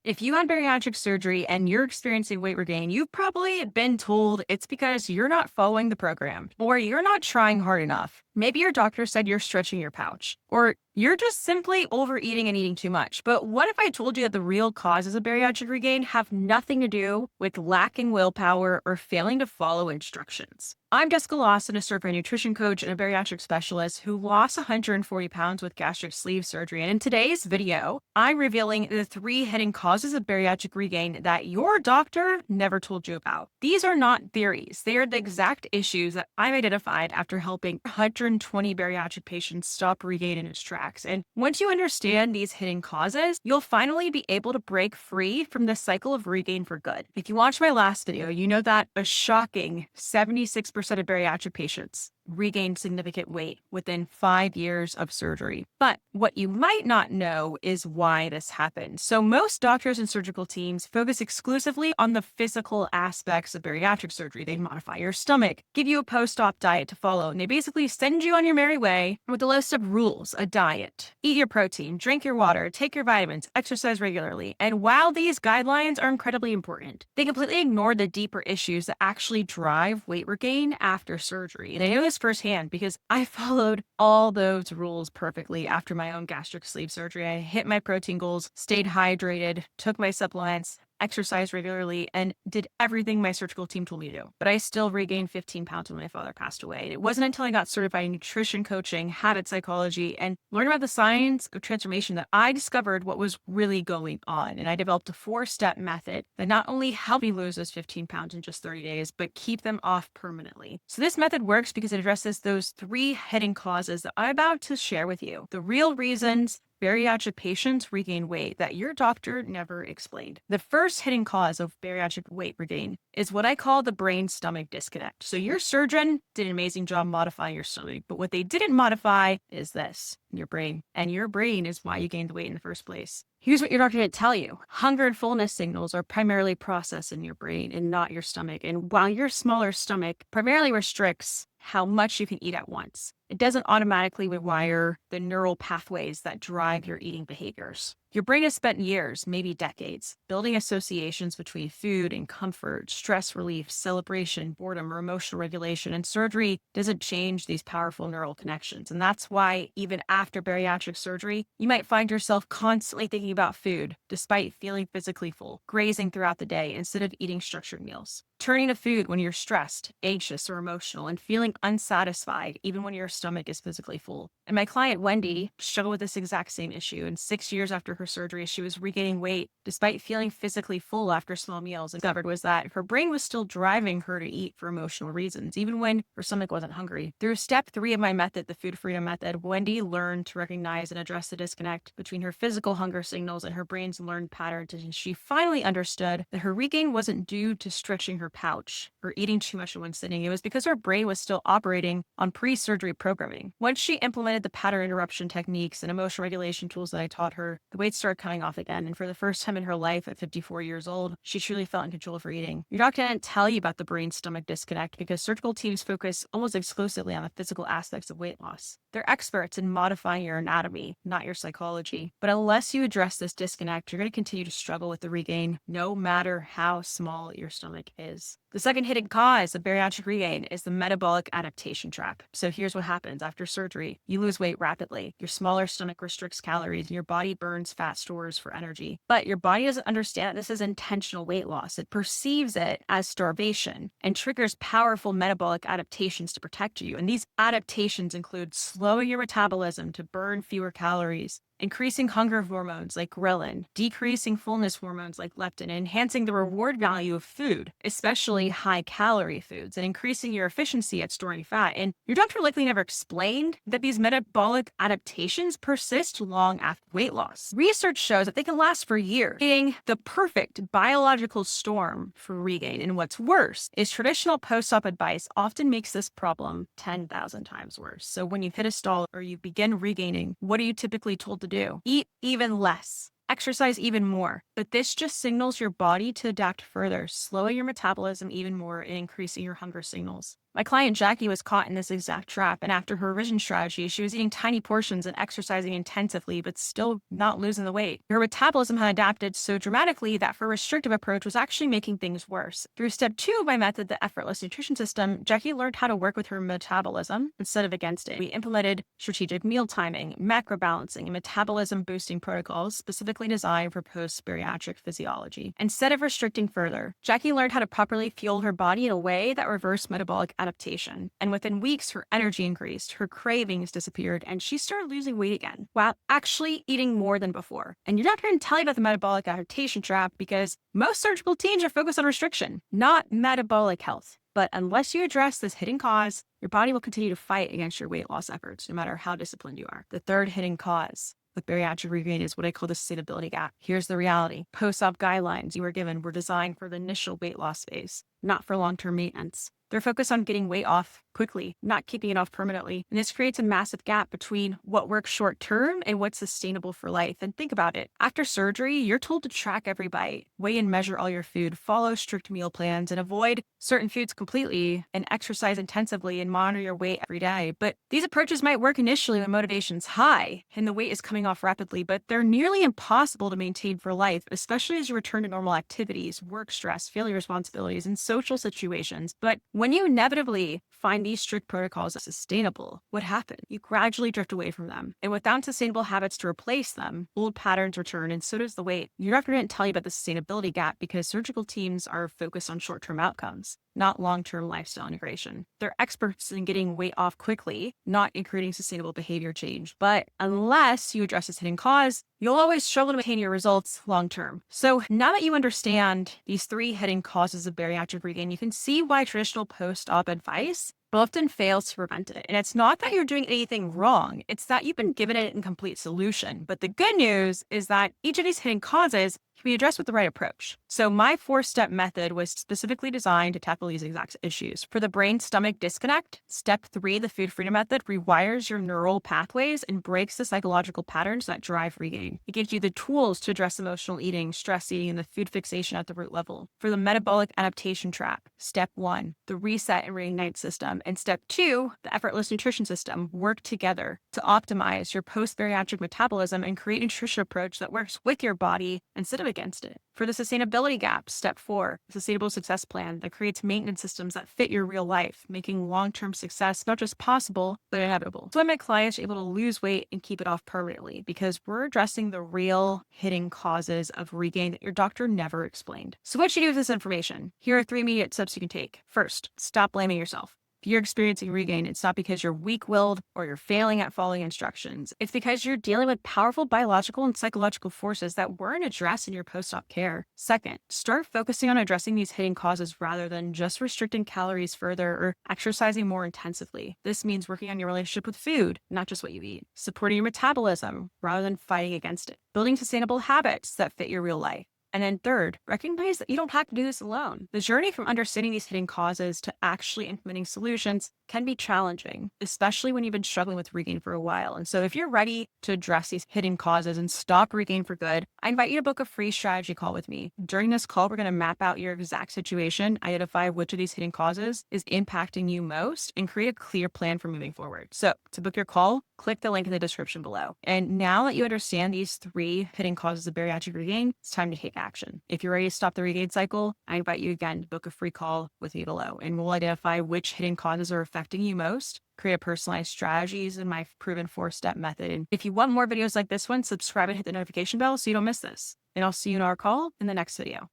If you had bariatric surgery and you're experiencing weight regain, you've probably been told it's because you're not following the program or you're not trying hard enough. Maybe your doctor said you're stretching your pouch or you're just simply overeating and eating too much. But what if I told you that the real causes of bariatric regain have nothing to do with lacking willpower or failing to follow instructions? I'm Jessica Lawson, a certified nutrition coach and a bariatric specialist who lost 140 pounds with gastric sleeve surgery. And in today's video, I'm revealing the three hidden causes of bariatric regain that your doctor never told you about. These are not theories. They are the exact issues that I've identified after helping 120 bariatric patients stop regain in its tracks. And once you understand these hidden causes, you'll finally be able to break free from the cycle of regain for good. If you watched my last video, you know that a shocking 76% of bariatric patients regain significant weight within 5 years of surgery. But what you might not know is why this happens. So most doctors and surgical teams focus exclusively on the physical aspects of bariatric surgery. They modify your stomach, give you a post-op diet to follow, and they basically send you on your merry way with a list of rules, a diet, eat your protein, drink your water, take your vitamins, exercise regularly. And while these guidelines are incredibly important, they completely ignore the deeper issues that actually drive weight regain after surgery. And I know this firsthand because I followed all those rules perfectly after my own gastric sleeve surgery. I hit my protein goals, stayed hydrated, took my supplements, exercised regularly, and did everything my surgical team told me to do. But I still regained 15 pounds when my father passed away. And it wasn't until I got certified in nutrition coaching, habit psychology, and learned about the science of transformation that I discovered what was really going on. And I developed a 4-step method that not only helped me lose those 15 pounds in just 30 days, but keep them off permanently. So this method works because it addresses those three hidden causes that I'm about to share with you. The real reasons bariatric patients regain weight that your doctor never explained. The first hidden cause of bariatric weight regain is what I call the brain-stomach disconnect. So your surgeon did an amazing job modifying your stomach, but what they didn't modify is this, your brain. And your brain is why you gained the weight in the first place. Here's what your doctor didn't tell you. Hunger and fullness signals are primarily processed in your brain and not your stomach. And while your smaller stomach primarily restricts how much you can eat at once, it doesn't automatically rewire the neural pathways that drive your eating behaviors. Your brain has spent years, maybe decades, building associations between food and comfort, stress relief, celebration, boredom, or emotional regulation, and surgery doesn't change these powerful neural connections. And that's why even after bariatric surgery, you might find yourself constantly thinking about food, despite feeling physically full, grazing throughout the day instead of eating structured meals, turning to food when you're stressed, anxious, or emotional, and feeling unsatisfied even when your stomach is physically full. And my client, Wendy, struggled with this exact same issue. And 6 years after her surgery, she was regaining weight despite feeling physically full after small meals. And discovered was that her brain was still driving her to eat for emotional reasons, even when her stomach wasn't hungry. Through step 3 of my method, the food freedom method, Wendy learned to recognize and address the disconnect between her physical hunger signals and her brain's learned patterns. And she finally understood that her regain wasn't due to stretching her pouch or eating too much in one sitting. It was because her brain was still operating on pre-surgery programming. Once she implemented the pattern interruption techniques and emotional regulation tools that I taught her, the weight started coming off again. And for the first time in her life at 54 years old, she truly felt in control of her eating. Your doctor didn't tell you about the brain-stomach disconnect because surgical teams focus almost exclusively on the physical aspects of weight loss. They're experts in modifying your anatomy, not your psychology. But unless you address this disconnect, you're going to continue to struggle with the regain, no matter how small your stomach is. The second hidden cause of bariatric regain is the metabolic adaptation trap. So here's what happens after surgery. You lose weight rapidly. Your smaller stomach restricts calories and your body burns fat stores for energy. But your body doesn't understand this is intentional weight loss. It perceives it as starvation and triggers powerful metabolic adaptations to protect you. And these adaptations include slowing your metabolism to burn fewer calories, increasing hunger hormones like ghrelin, decreasing fullness hormones like leptin, and enhancing the reward value of food, especially high-calorie foods, and increasing your efficiency at storing fat. And your doctor likely never explained that these metabolic adaptations persist long after weight loss. Research shows that they can last for years, creating the perfect biological storm for regain. And what's worse is traditional post-op advice often makes this problem 10,000 times worse. So when you hit a stall or you begin regaining, what are you typically told to do? Eat even less. Exercise even more. But this just signals your body to adapt further, slowing your metabolism even more and increasing your hunger signals. My client Jackie was caught in this exact trap, and after her revision strategy, she was eating tiny portions and exercising intensively, but still not losing the weight. Her metabolism had adapted so dramatically that her restrictive approach was actually making things worse. Through step 2 of my method, the effortless nutrition system, Jackie learned how to work with her metabolism instead of against it. We implemented strategic meal timing, macro balancing, and metabolism boosting protocols specifically designed for post-bariatric physiology. Instead of restricting further, Jackie learned how to properly fuel her body in a way that reversed metabolic adaptation. And within weeks, her energy increased, her cravings disappeared, and she started losing weight again, while actually eating more than before. And you're not going to tell you about the metabolic adaptation trap because most surgical teams are focused on restriction, not metabolic health. But unless you address this hidden cause, your body will continue to fight against your weight loss efforts, no matter how disciplined you are. The third hidden cause with bariatric regain is what I call the sustainability gap. Here's the reality. Post-op guidelines you were given were designed for the initial weight loss phase, not for long-term maintenance. They're focused on getting weight off quickly, not keeping it off permanently. And this creates a massive gap between what works short term and what's sustainable for life. And think about it. After surgery, you're told to track every bite, weigh and measure all your food, follow strict meal plans, and avoid certain foods completely, and exercise intensively and monitor your weight every day. But these approaches might work initially when motivation's high and the weight is coming off rapidly, but they're nearly impossible to maintain for life, especially as you return to normal activities, work stress, family responsibilities, and social situations. But when you inevitably find these strict protocols are sustainable, what happens? You gradually drift away from them. And without sustainable habits to replace them, old patterns return, and so does the weight. Your doctor didn't tell you about the sustainability gap because surgical teams are focused on short-term outcomes, not long-term lifestyle integration. They're experts in getting weight off quickly, not in creating sustainable behavior change. But unless you address this hidden cause, you'll always struggle to maintain your results long-term. So now that you understand these 3 hidden causes of bariatric regain, you can see why traditional post-op advice often fails to prevent it. And it's not that you're doing anything wrong. It's that you've been given an incomplete solution. But the good news is that each of these hidden causes can be addressed with the right approach. So my 4-step method was specifically designed to tackle these exact issues. For the brain-stomach disconnect, step 3, the food freedom method, rewires your neural pathways and breaks the psychological patterns that drive regain. It gives you the tools to address emotional eating, stress eating, and the food fixation at the root level. For the metabolic adaptation trap, step 1, the reset and reignite system, and step 2, the effortless nutrition system, work together to optimize your post-bariatric metabolism and create a nutrition approach that works with your body instead of against it. For the sustainability gap, step 4, a sustainable success plan that creates maintenance systems that fit your real life, making long-term success not just possible, but inevitable. So I make clients able to lose weight and keep it off permanently because we're addressing the real hidden causes of regain that your doctor never explained. So what should you do with this information? Here are 3 immediate steps you can take. First, stop blaming yourself. If you're experiencing regain, it's not because you're weak-willed or you're failing at following instructions. It's because you're dealing with powerful biological and psychological forces that weren't addressed in your post-op care. Second, start focusing on addressing these hidden causes rather than just restricting calories further or exercising more intensively. This means working on your relationship with food, not just what you eat. Supporting your metabolism rather than fighting against it. Building sustainable habits that fit your real life. And then third, recognize that you don't have to do this alone. The journey from understanding these hidden causes to actually implementing solutions can be challenging, especially when you've been struggling with regain for a while. And so if you're ready to address these hidden causes and stop regain for good, I invite you to book a free strategy call with me. During this call, we're going to map out your exact situation, identify which of these hidden causes is impacting you most, and create a clear plan for moving forward. So to book your call, click the link in the description below. And now that you understand these 3 hidden causes of bariatric regain, it's time to take action. If you're ready to stop the regain cycle, I invite you again to book a free call with me below, and we'll identify which hidden causes are affecting you most, create a personalized strategies in my proven 4-step method. And if you want more videos like this one, subscribe and hit the notification bell so you don't miss this. And I'll see you in our call in the next video.